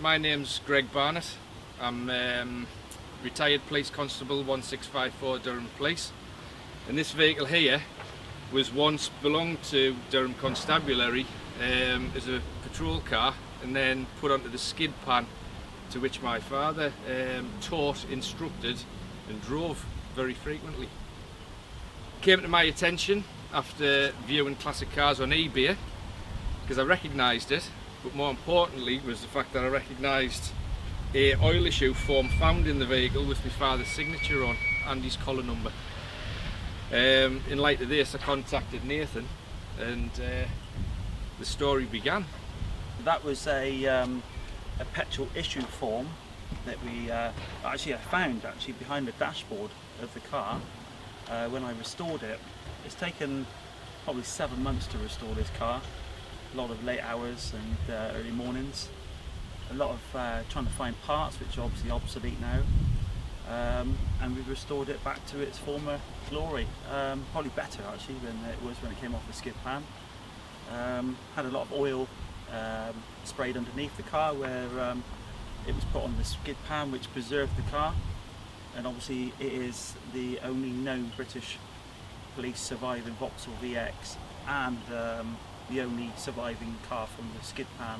My name's Greg Barnett. I'm retired police constable 1654 Durham Police, and this vehicle here was once belonged to Durham Constabulary as a patrol car, and then put onto the skid pan, to which my father taught, instructed and drove very frequently. Came to my attention after viewing classic cars on eBay, because I recognised it, but more importantly was the fact that I recognised a oil issue form found in the vehicle with my father's signature on and his collar number. In light of this, I contacted Nathan, and the story began. That was a petrol issue form that we I found behind the dashboard of the car when I restored it. It's taken probably 7 months to restore this car. A lot of late hours and early mornings. A lot of trying to find parts which are obviously obsolete now. And we've restored it back to its former glory. Probably better actually than it was when it came off the skid pan. Had a lot of oil sprayed underneath the car where it was put on the skid pan, which preserved the car. And obviously it is the only known British police surviving Vauxhall VX, and the only surviving car from the skid pan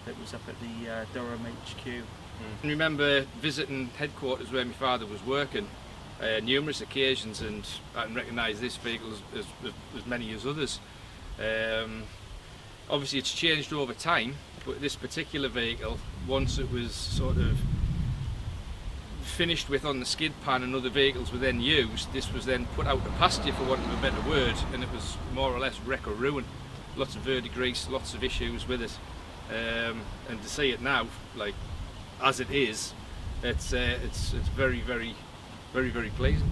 that was up at the Durham HQ. I remember visiting headquarters where my father was working numerous occasions, and I recognise this vehicle as many as others. Obviously it's changed over time, but this particular vehicle, once it was sort of finished with on the skid pan and other vehicles were then used, this was then put out to pasture, for want of a better word, and it was more or less wreck or ruin. Lots of verdigris, lots of issues with it, and to see it now, like as it is, it's very, very, very, very pleasing.